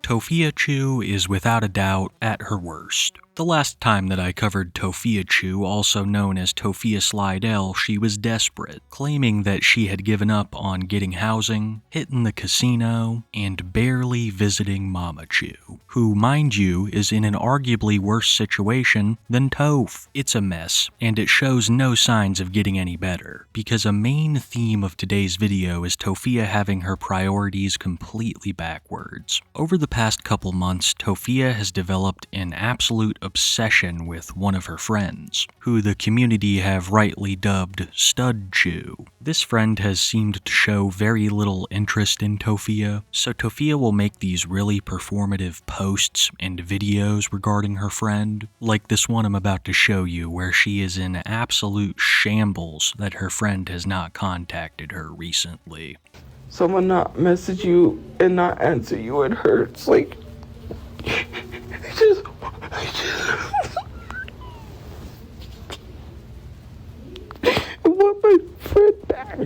Tophiachu is without a doubt at her worst. The last time that I covered Tophiachu, also known as Tophia Slydell, she was desperate, claiming that she had given up on getting housing, hitting the casino, and barely visiting Mamachu, who, mind you, is in an arguably worse situation than Toph. It's a mess, and it shows no signs of getting any better, because a main theme of today's video is Tophia having her priorities completely backwards. Over the past couple months, Tophia has developed an absolute obsession with one of her friends, who the community have rightly dubbed Studchu. This friend has seemed to show very little interest in Tophia, so Tophia will make these really performative posts and videos regarding her friend, like this one I'm about to show you where she is in absolute shambles that her friend has not contacted her recently. Someone not message you and not answer you, it hurts. Like, I want my friend back.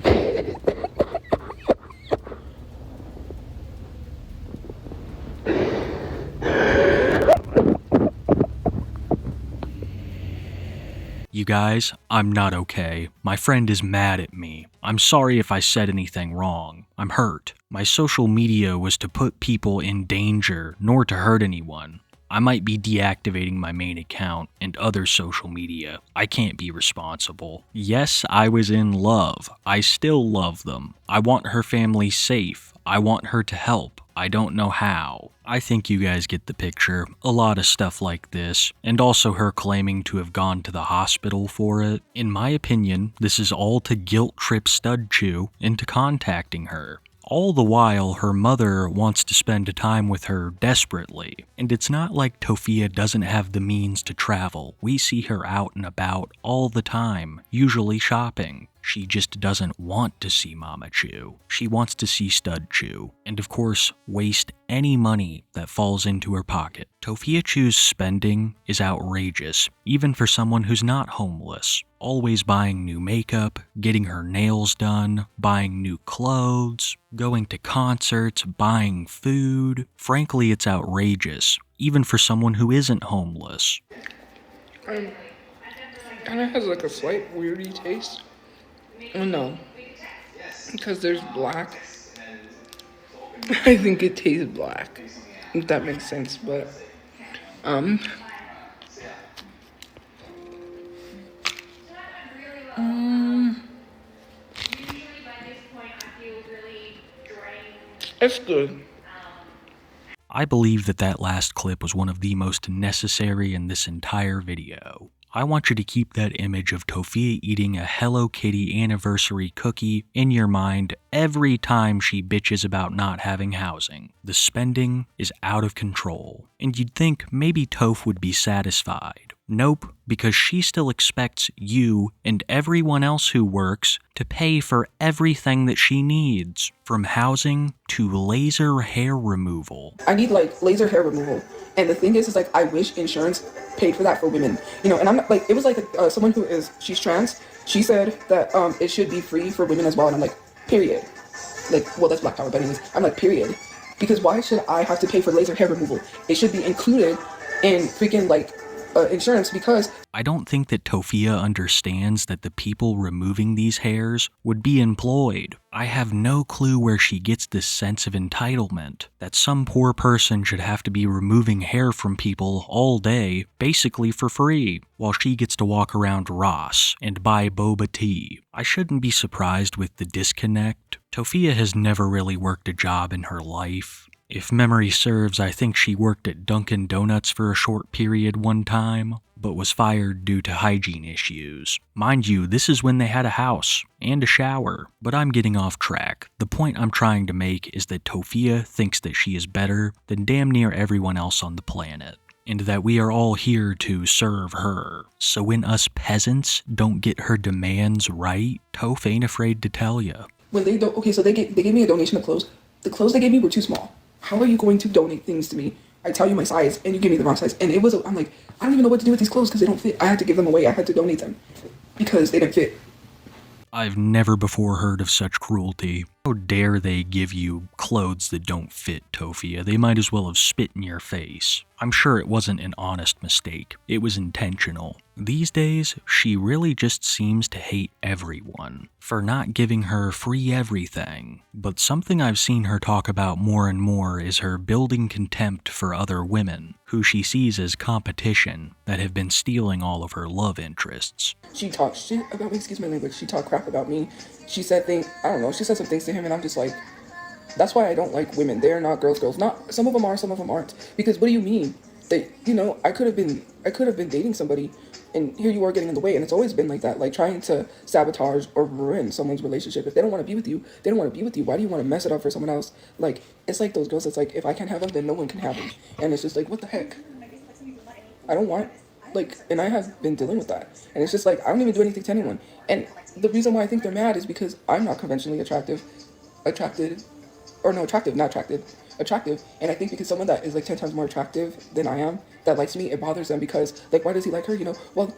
You guys, I'm not okay. My friend is mad at me. I'm sorry if I said anything wrong. I'm hurt. My social media was to put people in danger, nor to hurt anyone. I might be deactivating my main account and other social media. I can't be responsible. Yes, I was in love. I still love them. I want her family safe. I want her to help. I don't know how. I think you guys get the picture. A lot of stuff like this, and also her claiming to have gone to the hospital for it. In my opinion, this is all to guilt trip Studchu into contacting her. All the while, her mother wants to spend time with her desperately. And it's not like Tophia doesn't have the means to travel. We see her out and about all the time, usually shopping. She just doesn't want to see Mamachu. She wants to see Studchu, and of course, waste any money that falls into her pocket. Tophiachu's spending is outrageous, even for someone who's not homeless. Always buying new makeup, getting her nails done, buying new clothes, going to concerts, buying food. Frankly, it's outrageous, even for someone who isn't homeless. Kind of has like a slight weirdy taste. Oh no, because there's black. I think it tastes black, if that makes sense, but, it's good. I believe that last clip was one of the most necessary in this entire video. I want you to keep that image of Tophia eating a Hello Kitty anniversary cookie in your mind every time she bitches about not having housing. The spending is out of control, and you'd think maybe Toph would be satisfied. Nope, because she still expects you and everyone else who works to pay for everything that she needs, from housing to laser hair removal. I need like laser hair removal, and the thing is like I wish insurance paid for that for women, you know. And I'm not like, it was like someone who she's trans. She said that it should be free for women as well, and I'm like, period. Like, well, that's Black Power, but anyways, I'm like, period, because why should I have to pay for laser hair removal? It should be included in freaking like insurance, because I don't think that Tophia understands that the people removing these hairs would be employed. I have no clue where she gets this sense of entitlement, that some poor person should have to be removing hair from people all day, basically for free, while she gets to walk around Ross and buy boba tea. I shouldn't be surprised with the disconnect. Tophia has never really worked a job in her life. If memory serves, I think she worked at Dunkin' Donuts for a short period one time, but was fired due to hygiene issues. Mind you, this is when they had a house and a shower, but I'm getting off track. The point I'm trying to make is that Tophia thinks that she is better than damn near everyone else on the planet, and that we are all here to serve her. So when us peasants don't get her demands right, Toph ain't afraid to tell ya. When they don't, okay, so they gave me a donation of clothes. The clothes they gave me were too small. How are you going to donate things to me? I tell you my size, and you give me the wrong size. And it was, I'm like, I don't even know what to do with these clothes because they don't fit. I had to give them away. I had to donate them because they didn't fit. I've never before heard of such cruelty. How dare they give you clothes that don't fit, Tophia? They might as well have spit in your face. I'm sure it wasn't an honest mistake. It was intentional. These days, she really just seems to hate everyone for not giving her free everything. But something I've seen her talk about more and more is her building contempt for other women, who she sees as competition that have been stealing all of her love interests. She talked shit about me, excuse my language. She talked crap about me. She said things, I don't know, she said some things to him, and I'm just like, that's why I don't like women. They're not girls. Not, some of them are, some of them aren't. Because what do you mean? They, you know, I could have been dating somebody, and here you are getting in the way. And it's always been like that, like trying to sabotage or ruin someone's relationship. If they don't want to be with you, they don't want to be with you. Why do you want to mess it up for someone else? Like, it's like those girls. It's like, if I can't have them, then no one can have them. And it's just like, what the heck? I don't want, like, and I have been dealing with that. And it's just like, I don't even do anything to anyone. And the reason why I think they're mad is because I'm not conventionally attractive. And I think because someone that is like 10 times more attractive than I am, that likes me, it bothers them because, like, why does he like her? You know, well,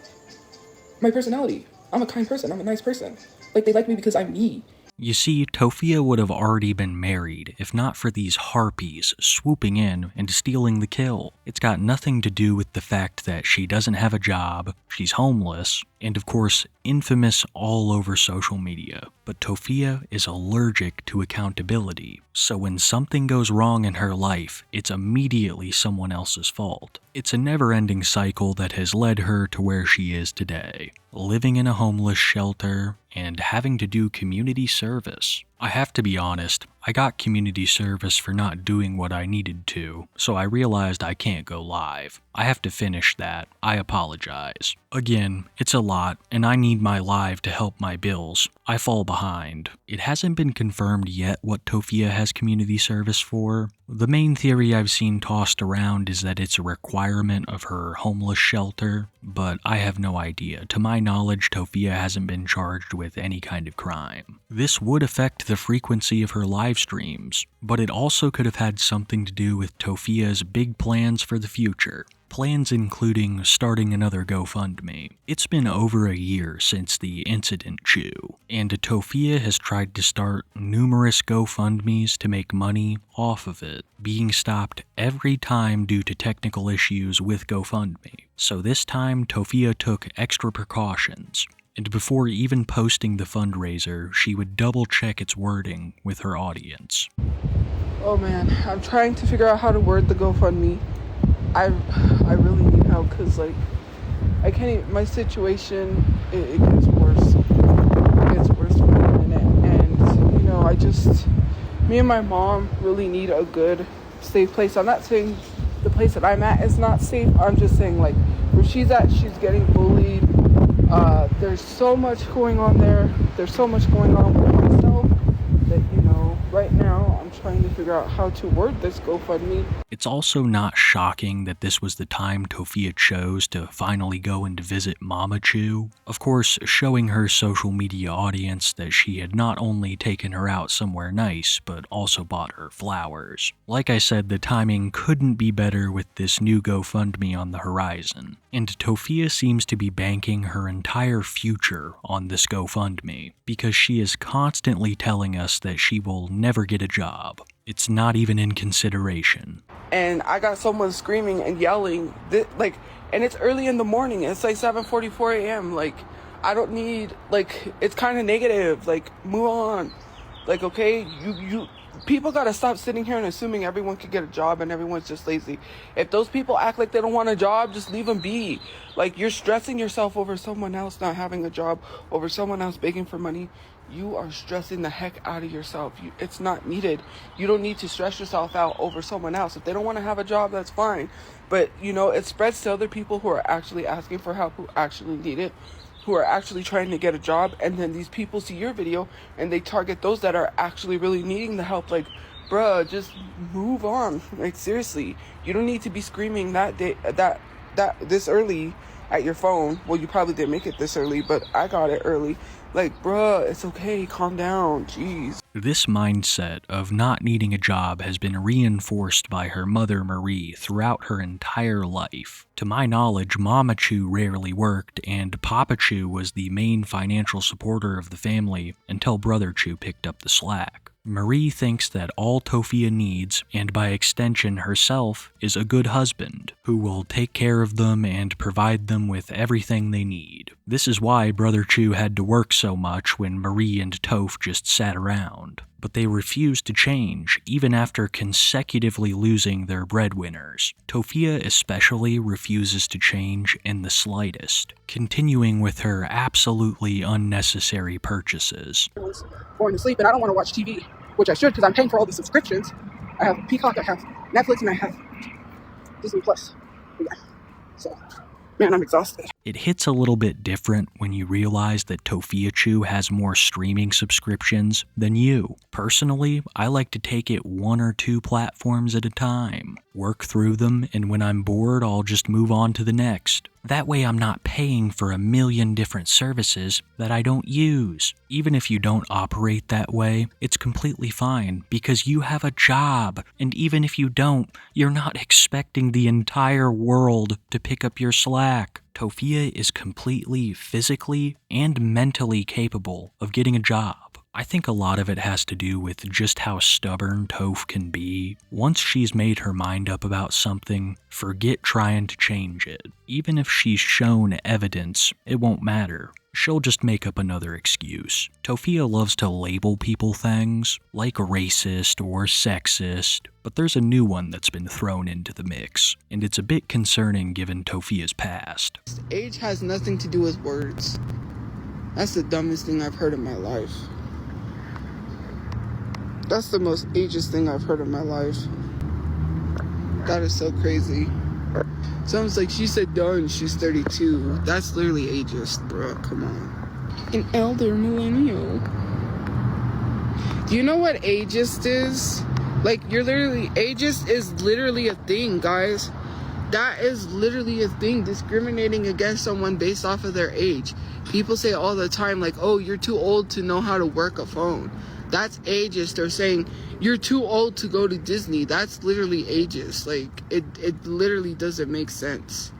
my personality. I'm a kind person. I'm a nice person. Like, they like me because I'm me. You see, Tophia would have already been married if not for these harpies swooping in and stealing the kill. It's got nothing to do with the fact that she doesn't have a job, she's homeless, and of course, infamous all over social media. But Tophia is allergic to accountability, so when something goes wrong in her life, it's immediately someone else's fault. It's a never-ending cycle that has led her to where she is today, living in a homeless shelter and having to do community service. I have to be honest, I got community service for not doing what I needed to, so I realized I can't go live. I have to finish that. I apologize. Again, it's a lot, and I need my live to help my bills. I fall behind. It hasn't been confirmed yet what Tophia has community service for. The main theory I've seen tossed around is that it's a requirement of her homeless shelter, but I have no idea. To my knowledge, Tophia hasn't been charged with any kind of crime. This would affect the frequency of her live streams, but it also could have had something to do with Tophia's big plans for the future. Plans including starting another GoFundMe. It's been over a year since the Entitlement, and Tophia has tried to start numerous GoFundMes to make money off of it, being stopped every time due to technical issues with GoFundMe. So this time, Tophia took extra precautions, and before even posting the fundraiser, she would double check its wording with her audience. Oh man, I'm trying to figure out how to word the GoFundMe. I really need help because, like, I can't even, my situation, it gets worse. It gets worse by the minute. And, you know, me and my mom really need a good, safe place. I'm not saying the place that I'm at is not safe. I'm just saying, like, where she's at, she's getting bullied. There's so much going on there. There's so much going on with myself that, you know, right now I'm trying to figure out how to word this GoFundMe. It's also not shocking that this was the time Tophia chose to finally go and visit Mama Chu. Of course, showing her social media audience that she had not only taken her out somewhere nice, but also bought her flowers. Like I said, the timing couldn't be better with this new GoFundMe on the horizon. And Tophia seems to be banking her entire future on this GoFundMe, because she is constantly telling us that she will never get a job. It's not even in consideration. And I got someone screaming and yelling, and it's early in the morning. It's like 7:44 a.m. Like, I don't need, like, it's kind of negative. Like, move on. Like, okay, people gotta stop sitting here and assuming everyone could get a job and everyone's just lazy. If those people act like they don't want a job, just leave them be. Like, you're stressing yourself over someone else not having a job, over someone else begging for money. You are stressing the heck out of yourself. It's not needed. You don't need to stress yourself out over someone else. If they don't want to have a job, that's fine. But, you know, it spreads to other people who are actually asking for help, who actually need it, who are actually trying to get a job. And then these people see your video and they target those that are actually really needing the help. Like, bruh, just move on. Like, seriously, you don't need to be screaming this early at your phone. Well, you probably didn't make it this early, but I got it early. Like, bruh, it's okay, calm down, jeez. This mindset of not needing a job has been reinforced by her mother Marie throughout her entire life. To my knowledge, Mama Chu rarely worked, and Papa Chu was the main financial supporter of the family until Brother Chu picked up the slack. Marie thinks that all Tophia needs, and by extension herself, is a good husband who will take care of them and provide them with everything they need. This is why Brother Chu had to work so much when Marie and Toph just sat around. But they refused to change, even after consecutively losing their breadwinners. Tophia especially refuses to change in the slightest, continuing with her absolutely unnecessary purchases. Going to sleep and I don't want to watch TV, which I should because I'm paying for all these subscriptions. I have Peacock, I have Netflix, and I have Disney Plus. Yeah. So, man, I'm exhausted. It hits a little bit different when you realize that Tophiachu has more streaming subscriptions than you. Personally, I like to take it 1 or 2 platforms at a time, work through them, and when I'm bored, I'll just move on to the next. That way I'm not paying for a million different services that I don't use. Even if you don't operate that way, it's completely fine because you have a job, and even if you don't, you're not expecting the entire world to pick up your slack. Tophia is completely physically and mentally capable of getting a job. I think a lot of it has to do with just how stubborn Toph can be. Once she's made her mind up about something, forget trying to change it. Even if she's shown evidence, it won't matter. She'll just make up another excuse. Tophia loves to label people things, like racist or sexist, but there's a new one that's been thrown into the mix, and it's a bit concerning given Tophia's past. Age has nothing to do with words. That's the dumbest thing I've heard in my life. That's the most ageist thing I've heard in my life. That is so crazy. Sounds like she said done, she's 32. That's literally ageist, bro. Come on. An elder millennial. Do you know what ageist is? Like, ageist is literally a thing, guys. That is literally a thing, discriminating against someone based off of their age. People say all the time, like, oh, you're too old to know how to work a phone. That's ageist. Or saying you're too old to go to Disney. That's literally ageist. Like, it literally doesn't make sense.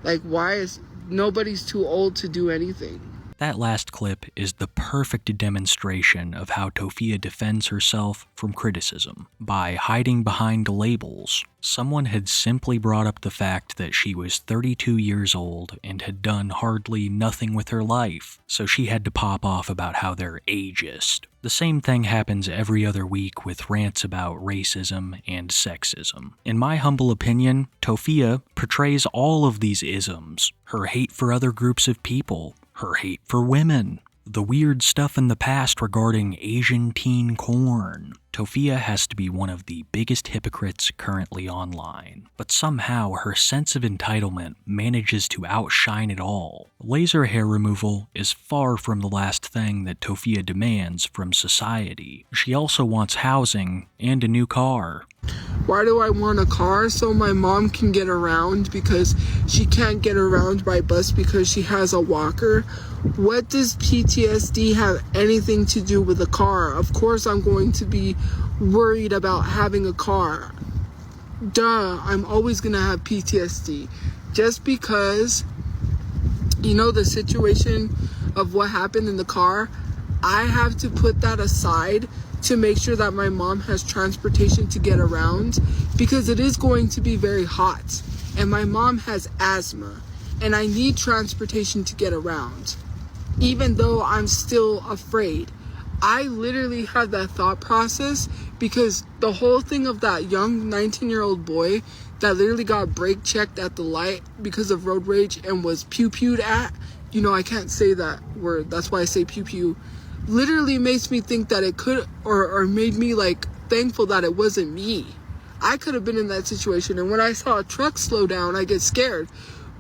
Like, why is nobody's too old to do anything? That last clip is the perfect demonstration of how Tophia defends herself from criticism by hiding behind labels. Someone had simply brought up the fact that she was 32 years old and had done hardly nothing with her life, so she had to pop off about how they're ageist. The same thing happens every other week with rants about racism and sexism. In my humble opinion, Tophia portrays all of these isms: her hate for other groups of people, her hate for women, the weird stuff in the past regarding Asian teen corn. Tophia has to be one of the biggest hypocrites currently online, but somehow her sense of entitlement manages to outshine it all. Laser hair removal is far from the last thing that Tophia demands from society. She also wants housing and a new car. Why do I want a car? So my mom can get around, because she can't get around by bus because she has a walker. What does PTSD have anything to do with a car? Of course I'm going to be worried about having a car. Duh, I'm always gonna have PTSD. Just because, you know, the situation of what happened in the car, I have to put that aside to make sure that my mom has transportation to get around, because it is going to be very hot and my mom has asthma and I need transportation to get around, even though I'm still afraid. I literally had that thought process because the whole thing of that young 19-year-old boy that literally got brake checked at the light because of road rage and was pew-pewed at, you know, I can't say that word, that's why I say pew-pew, literally makes me think that it could, or made me like thankful that it wasn't me. I could have been in that situation, and when I saw a truck slow down, I get scared.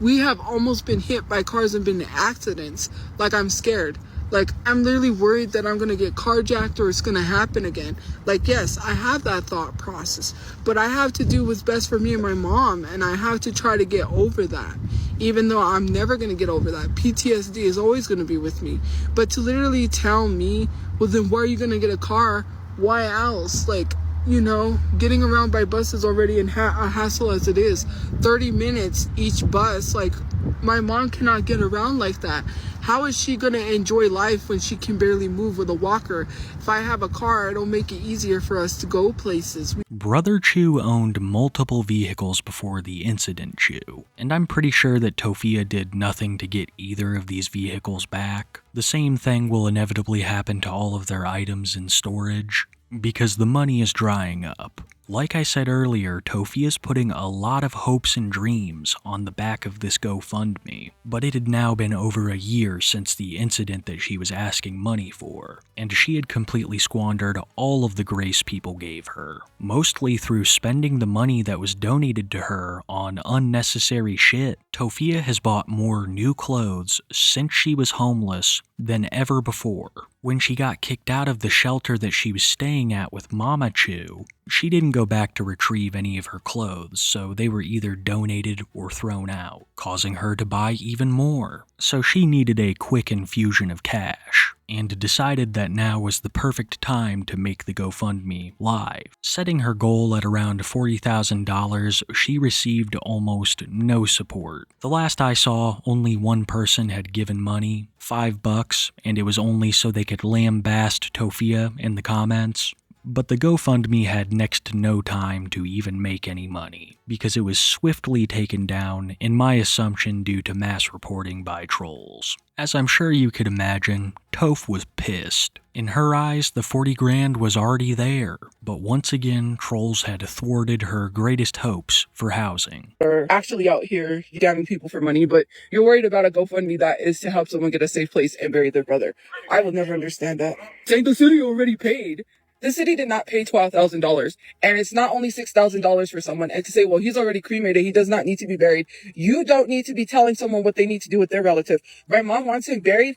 We have almost been hit by cars and been in accidents. Like, I'm scared. Like, I'm literally worried that I'm gonna get carjacked or it's gonna happen again. Like, yes, I have that thought process, but I have to do what's best for me and my mom, and I have to try to get over that. even though I'm never going to get over that. PTSD is always going to be with me. But to literally tell me, well, then where are you going to get a car? Why else? Like, you know, getting around by bus is already a hassle as it is. 30 minutes each bus. Like, my mom cannot get around like that. How is she going to enjoy life when she can barely move with a walker? If I have a car, it'll make it easier for us to go places. Brother Chu owned multiple vehicles before the incident, Chu, and I'm pretty sure that Tophia did nothing to get either of these vehicles back. The same thing will inevitably happen to all of their items in storage, because the money is drying up. Like I said earlier, Tophia's putting a lot of hopes and dreams on the back of this GoFundMe, but it had now been over a year since the incident that she was asking money for, and she had completely squandered all of the grace people gave her, mostly through spending the money that was donated to her on unnecessary shit. Tophia has bought more new clothes since she was homeless than ever before. When she got kicked out of the shelter that she was staying at with Mama Chu, she didn't go back to retrieve any of her clothes, so they were either donated or thrown out, causing her to buy even more. So she needed a quick infusion of cash, and decided that now was the perfect time to make the GoFundMe live. Setting her goal at around $40,000, she received almost no support. The last I saw, only one person had given money, $5, and it was only so they could lambaste Tophia in the comments. But the GoFundMe had next to no time to even make any money, because it was swiftly taken down, in my assumption due to mass reporting by trolls. As I'm sure you could imagine, Toph was pissed. In her eyes, the 40 grand was already there, but once again, trolls had thwarted her greatest hopes for housing. Are actually out here scamming people for money, but you're worried about a GoFundMe that is to help someone get a safe place and bury their brother. I will never understand that. Saying the city already paid. The city did not pay $12,000, and it's not only $6,000 for someone. And to say, well, he's already cremated, he does not need to be buried. You don't need to be telling someone what they need to do with their relative. My mom wants him buried.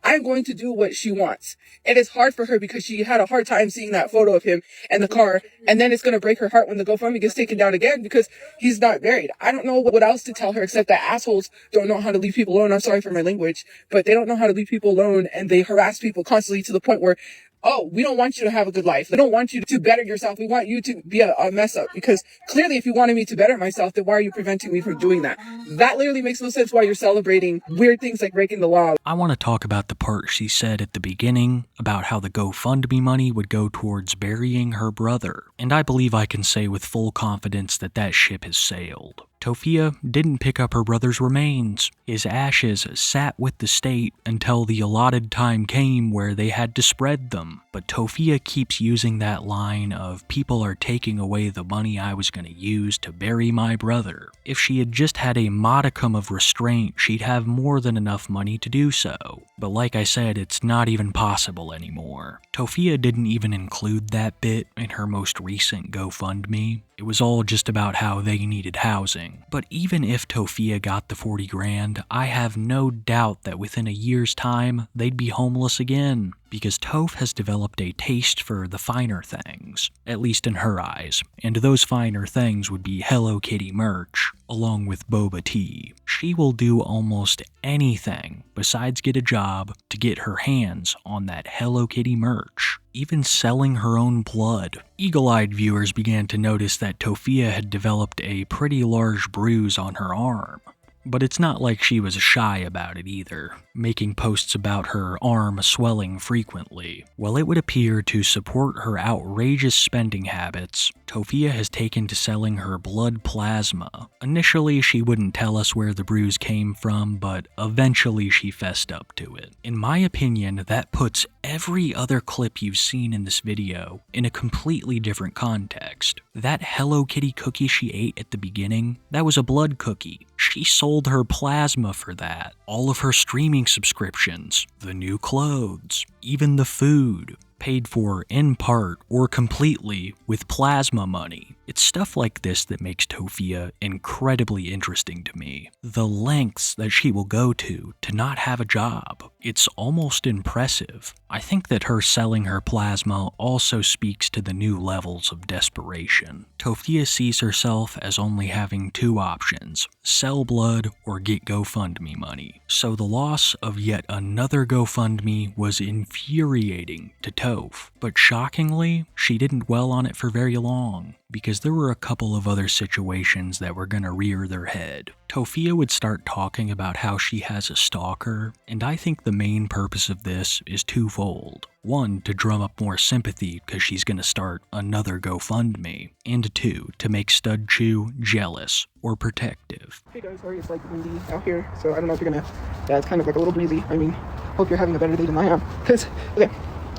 I'm going to do what she wants. It is hard for her because she had a hard time seeing that photo of him and the car, and then it's going to break her heart when the GoFundMe gets taken down again because he's not buried. I don't know what else to tell her except that assholes don't know how to leave people alone. I'm sorry for my language, but they don't know how to leave people alone, and they harass people constantly to the point where, oh, we don't want you to have a good life. We don't want you to better yourself. We want you to be a mess up. Because clearly, if you wanted me to better myself, then why are you preventing me from doing that? That literally makes no sense why you're celebrating weird things like breaking the law. I want to talk about the part she said at the beginning about how the GoFundMe money would go towards burying her brother. And I believe I can say with full confidence that that ship has sailed. Tophia didn't pick up her brother's remains. His ashes sat with the state until the allotted time came where they had to spread them. But Tophia keeps using that line of, people are taking away the money I was going to use to bury my brother. If she had just had a modicum of restraint, she'd have more than enough money to do so. But like I said, it's not even possible anymore. Tophia didn't even include that bit in her most recent GoFundMe. It was all just about how they needed housing. But even if Tophia got the 40 grand, I have no doubt that within a year's time, they'd be homeless again. Because Toph has developed a taste for the finer things, at least in her eyes, and those finer things would be Hello Kitty merch, along with boba tea. She will do almost anything besides get a job to get her hands on that Hello Kitty merch, even selling her own blood. Eagle-eyed viewers began to notice that Tophia had developed a pretty large bruise on her arm. But it's not like she was shy about it either, making posts about her arm swelling frequently. While it would appear to support her outrageous spending habits, Tophia has taken to selling her blood plasma. Initially, she wouldn't tell us where the bruise came from, but eventually she fessed up to it. In my opinion, that puts every other clip you've seen in this video in a completely different context. That Hello Kitty cookie she ate at the beginning, that was a blood cookie. She sold her plasma for that. All of her streaming subscriptions, the new clothes, even the food, paid for in part or completely with plasma money. It's stuff like this that makes Tophia incredibly interesting to me. The lengths that she will go to not have a job. It's almost impressive. I think that her selling her plasma also speaks to the new levels of desperation. Tophia sees herself as only having two options: sell blood or get GoFundMe money. So the loss of yet another GoFundMe was infuriating to Toph. But shockingly, she didn't dwell on it for very long, because there were a couple of other situations that were gonna rear their head. Tophia would start talking about how she has a stalker, and I think the main purpose of this is twofold. One, to drum up more sympathy because she's gonna start another GoFundMe, and two, to make Studchu jealous or protective. Hey guys, sorry it's like windy out here, so I don't know if you're gonna, yeah, it's kind of like a little breezy. I mean, hope you're having a better day than I am. Cause, okay,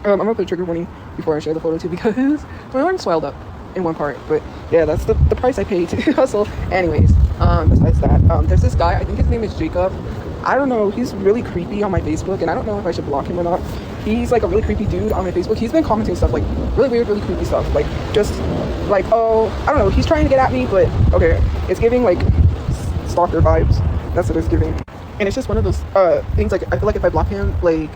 I'm gonna put a trigger warning before I share the photo too, because my arm swelled up in one part. But yeah, that's the price I paid to hustle. Anyways, besides that, there's this guy, I think his name is Jacob. I don't know, he's really creepy on my Facebook, and I don't know if I should block him or not. He's like a really creepy dude on my Facebook. He's been commenting stuff like really weird, really creepy stuff, like just like, oh, I don't know, he's trying to get at me, but okay, it's giving like stalker vibes. That's what it's giving. And it's just one of those things, like I feel like if I block him, like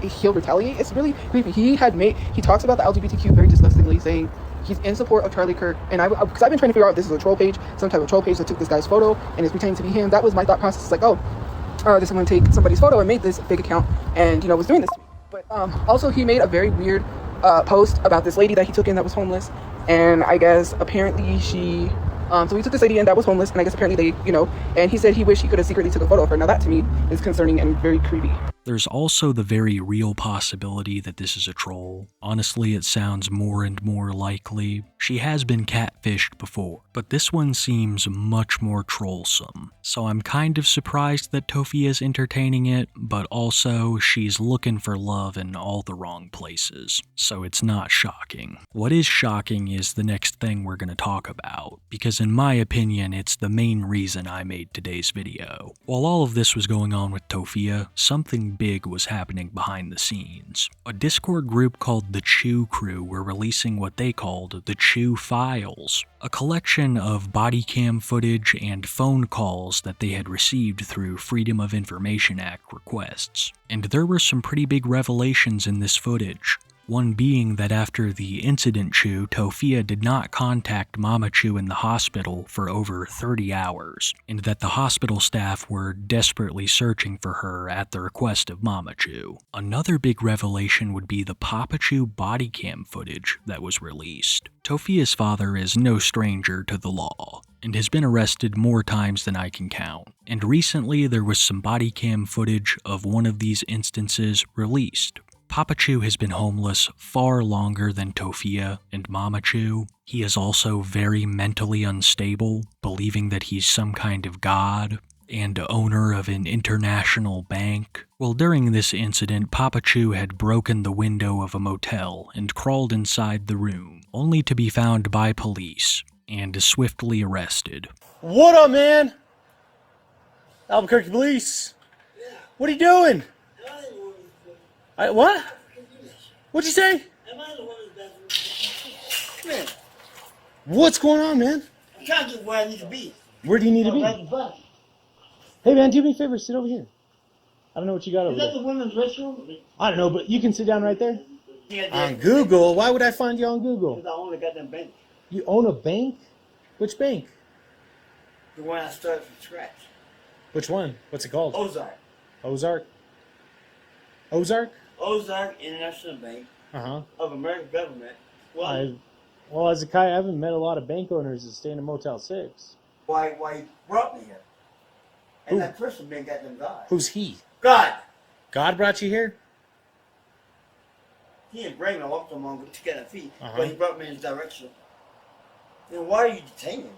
he'll retaliate. It's really creepy. He talks about the LGBTQ very disgustingly, saying he's in support of Charlie Kirk, and because I've been trying to figure out if this is a troll page, some type of troll page that took this guy's photo and is pretending to be him. That was my thought process. It's like, oh, this someone take somebody's photo and made this fake account, and was doing this to me. But also he made a very weird post about this lady that he took in that was homeless, and I guess apparently she so he took this lady in that was homeless, and I guess apparently they, and he said he wished he could have secretly took a photo of her. Now that to me is concerning and very creepy. There's also the very real possibility that this is a troll. Honestly, it sounds more and more likely. She has been catfished before, but this one seems much more trollsome. So I'm kind of surprised that Tophia is entertaining it, but also she's looking for love in all the wrong places. So it's not shocking. What is shocking is the next thing we're going to talk about, because in my opinion, it's the main reason I made today's video. While all of this was going on with Tophia, something big was happening behind the scenes. A Discord group called the Chew Crew were releasing what they called the Chew Files, a collection of body cam footage and phone calls that they had received through Freedom of Information Act requests. And there were some pretty big revelations in this footage. One being that after the incident Chew, Tophia did not contact Mama Chew in the hospital for over 30 hours, and that the hospital staff were desperately searching for her at the request of Mama Chew. Another big revelation would be the Papa Chew body cam footage that was released. Tophia's father is no stranger to the law, and has been arrested more times than I can count. And recently there was some body cam footage of one of these instances released. Papa Chew has been homeless far longer than Tophia and Mama Chew. He is also very mentally unstable, believing that he's some kind of god and owner of an international bank. Well, during this incident, Papa Chew had broken the window of a motel and crawled inside the room, only to be found by police and swiftly arrested. What up, man? Albuquerque police. What are you doing? What? What'd you say? Come here. What's going on, man? I'm trying to get where I need to be. Where do you need to be? Right in front. Hey, man, do me a favor. Sit over here. I don't know what you got over Is that there. the women's restroom? I don't know, but you can sit down right there. Yeah, On Google? Why would I find you on Google? Because I only got them bank. You own a bank? Which bank? The one I started from scratch. Which one? What's it called? Ozark. Ozark? Ozark? Ozark International Bank Uh-huh. of American government. Well, Well, as a guy, I haven't met a lot of bank owners that stay in a Motel 6. why he brought me here. And Who? that person been got them God. Who's he? God! God brought you here? He didn't bring me. I walked him on to get a feet, Uh-huh. but he brought me in his direction. Then why are you detaining me?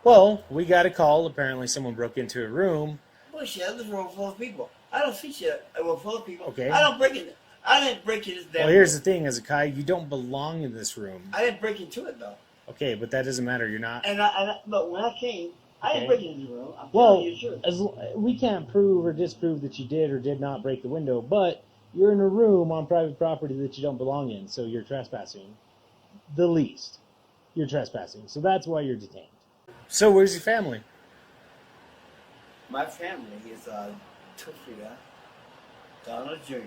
Well, we got a call. Apparently someone broke into a room. Bullshit, I live in a room full of people. I don't see shit. A room full of people. Okay. I don't break it. I didn't break it. Well, here's the thing, Hezekiah, you don't belong in this room. I didn't break into it though. Okay, but that doesn't matter. You're not. But when I came, I didn't Okay. break into the room. I'm Well, telling you the truth. we can't prove or disprove that you did or did not break the window, but you're in a room on private property that you don't belong in, so you're trespassing. The least. you're trespassing. So that's why you're detained. So where's your family? My family is Tophia, Donald Jr.,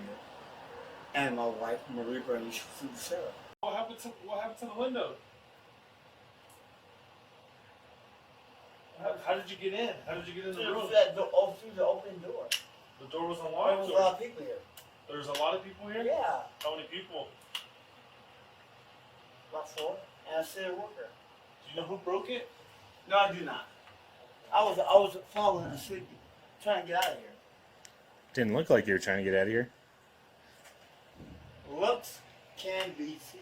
and my wife, Marie Bernie. She's the sheriff. What happened to the window? How did you get in? How did you get in the room? Through the open door. The door was There unlocked? was a lot of people here. There's a lot of people here? Yeah, How many people? about 4, and a city worker. Do you know who broke it? No, I do not. I was falling asleep, trying to get out of here. Didn't look like you were trying to get out of here. Looks can be seen.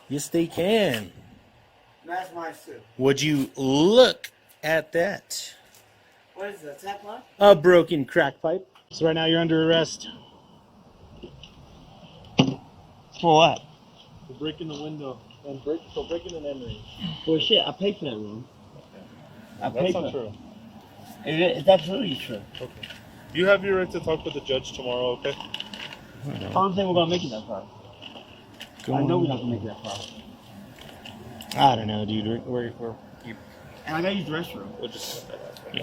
Yes, they can. And that's my suit. Would you look at that? What is that, tap line? A broken crack pipe. So right now you're under arrest. For what? For breaking the window. And breaking and entering. Well, shit, I paid for that room. I That's paid not for true. It's absolutely true. Okay. You have your right to talk with the judge tomorrow, okay? I don't think we're gonna make it that far. I know we're not gonna make it that far. I don't know, dude. We're And I gotta use the restroom. We'll just...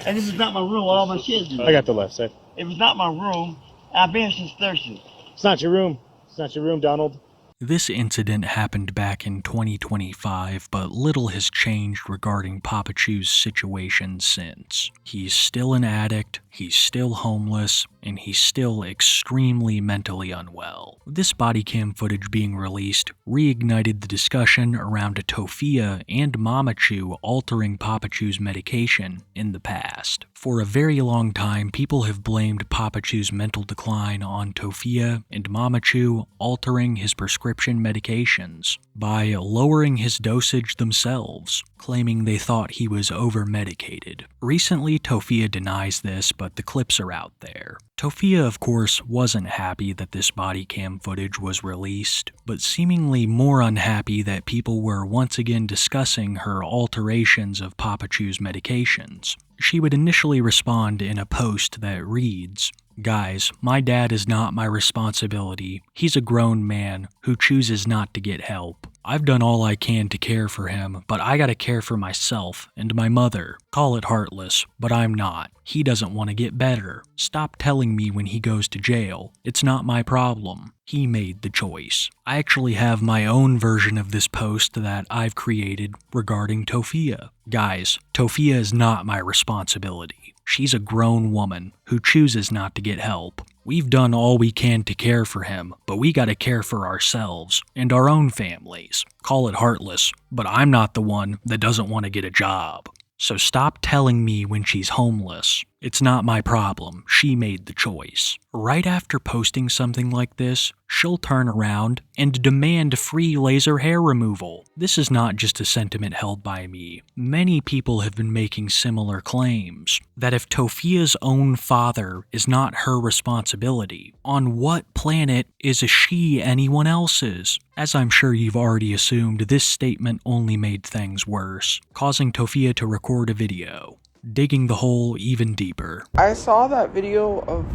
And this is not my room. All my shit is. I got the left side. If it's not my room, I've been here since Thursday. It's not your room. It's not your room, Donald. This incident happened back in 2025, but little has changed regarding Tophiachu's situation since. He's still an addict, he's still homeless, and he's still extremely mentally unwell. This body cam footage being released reignited the discussion around Tophia and Tophiachu altering Tophiachu's medication in the past. For a very long time, people have blamed Tophiachu's mental decline on Tophia and Tophiachu altering his prescription medications by lowering his dosage themselves, claiming they thought he was over-medicated. Recently, Tophia denies this, but the clips are out there. Tophia, of course, wasn't happy that this body cam footage was released, but seemingly more unhappy that people were once again discussing her alterations of Tophiachu's medications. She would initially respond in a post that reads, "Guys, my dad is not my responsibility. He's a grown man who chooses not to get help. I've done all I can to care for him, but I gotta care for myself and my mother. Call it heartless, but I'm not. He doesn't want to get better. Stop telling me when he goes to jail. It's not my problem. He made the choice." I actually have my own version of this post that I've created regarding Tophia. Guys, Tophia is not my responsibility. She's a grown woman who chooses not to get help. We've done all we can to care for him, but we gotta care for ourselves and our own families. Call it heartless, but I'm not the one that doesn't want to get a job. So stop telling me when she's homeless. It's not my problem. She made the choice. Right after posting something like this, she'll turn around and demand free laser hair removal. This is not just a sentiment held by me. Many people have been making similar claims that if Tophia's own father is not her responsibility, on what planet is she anyone else's? As I'm sure you've already assumed, this statement only made things worse, causing Tophia to record a video, digging the hole even deeper. I saw that video of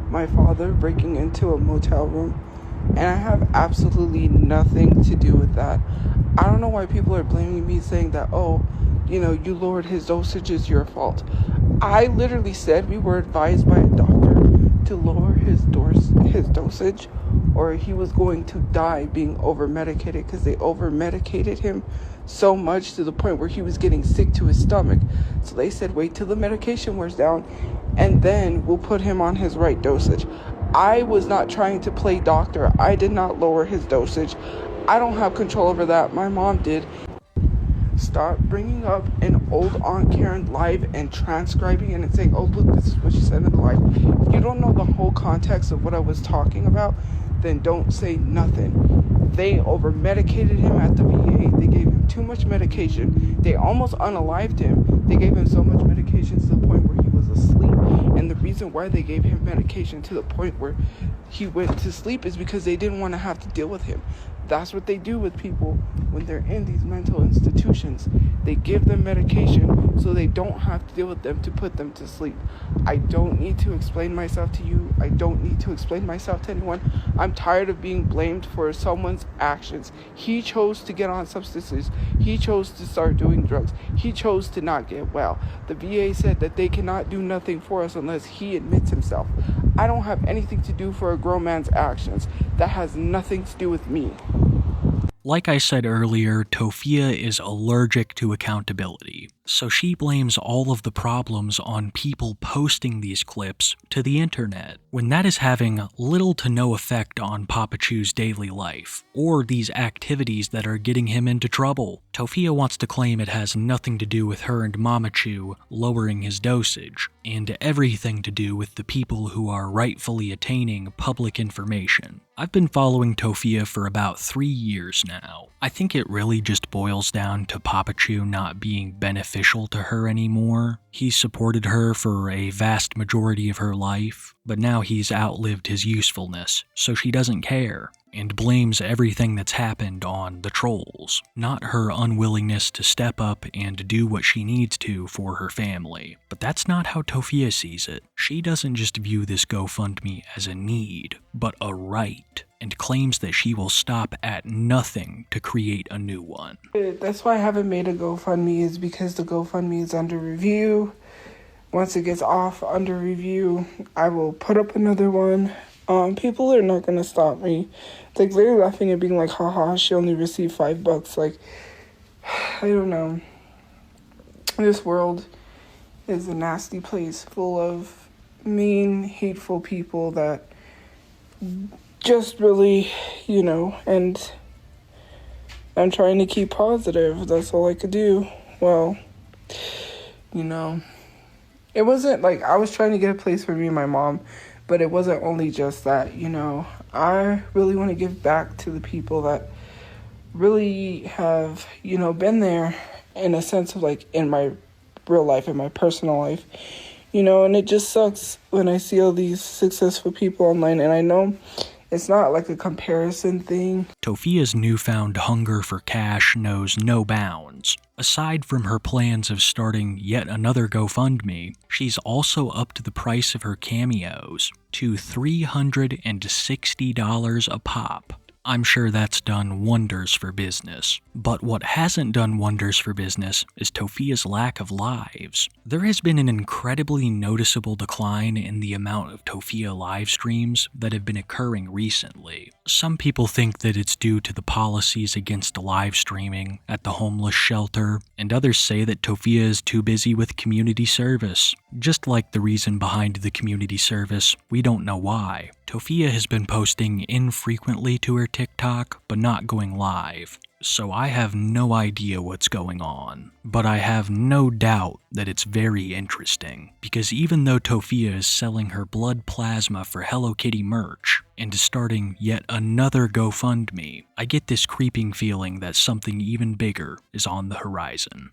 my father breaking into a motel room, and I have absolutely nothing to do with that. I don't know why people are blaming me, saying that, oh, you know, you lowered his dosage, it's your fault. I literally said we were advised by a doctor to lower his dosage, or he was going to die being over-medicated, because they over-medicated him so much to the point where he was getting sick to his stomach. So they said wait till the medication wears down and then we'll put him on his right dosage. I was not trying to play doctor. I did not lower his dosage. I don't have control over that. My mom did. Stop bringing up an old Aunt Karen live and transcribing it and saying, oh look, this is what she said in the live. If you don't know the whole context of what I was talking about, then don't say nothing. They over-medicated him at the VA. They gave him too much medication. They almost unalived him. They gave him so much medication to the point where he was asleep. And the reason why they gave him medication to the point where he went to sleep is because they didn't want to have to deal with him. That's what they do with people when they're in these mental institutions. They give them medication so they don't have to deal with them to put them to sleep. I don't need to explain myself to you. I don't need to explain myself to anyone. I'm tired of being blamed for someone's actions. He chose to get on substances. He chose to start doing drugs. He chose to not get well. The VA said that they cannot do nothing for us unless he admits himself. I don't have anything to do for a grown man's actions. That has nothing to do with me. Like I said earlier, Tophia is allergic to accountability, so she blames all of the problems on people posting these clips to the internet, when that is having little to no effect on Tophiachu's daily life, or these activities that are getting him into trouble. Tophia wants to claim it has nothing to do with her and Mamachu lowering his dosage, and everything to do with the people who are rightfully attaining public information. I've been following Tophia for about 3 years now. I think it really just boils down to Tophiachu not being beneficial to her anymore. He supported her for a vast majority of her life, but now he's outlived his usefulness, so she doesn't care, and blames everything that's happened on the trolls, not her unwillingness to step up and do what she needs to for her family. But that's not how Tophia sees it. She doesn't just view this GoFundMe as a need, but a right, and claims that she will stop at nothing to create a new one. That's why I haven't made a GoFundMe, is because the GoFundMe is under review. Once it gets off under review, I will put up another one. People are not going to stop me. Like, they're laughing and being like, haha, she only received $5. Like, I don't know. This world is a nasty place full of mean, hateful people that just really, and I'm trying to keep positive. That's all I could do. Well, it wasn't like I was trying to get a place for me and my mom, but it wasn't only just that, I really want to give back to the people that really have, been there in a sense of like in my real life, in my personal life, and it just sucks when I see all these successful people online, and I know it's not like a comparison thing. Tophia's newfound hunger for cash knows no bounds. Aside from her plans of starting yet another GoFundMe, she's also upped the price of her cameos to $360 a pop. I'm sure that's done wonders for business. But what hasn't done wonders for business is Tophia's lack of lives. There has been an incredibly noticeable decline in the amount of Tophia live streams that have been occurring recently. Some people think that it's due to the policies against live streaming at the homeless shelter, and others say that Tophia is too busy with community service. Just like the reason behind the community service, we don't know why. Tophia has been posting infrequently to her TikTok, but not going live. So I have no idea what's going on. But I have no doubt that it's very interesting, because even though Tophia is selling her blood plasma for Hello Kitty merch, and is starting yet another GoFundMe, I get this creeping feeling that something even bigger is on the horizon.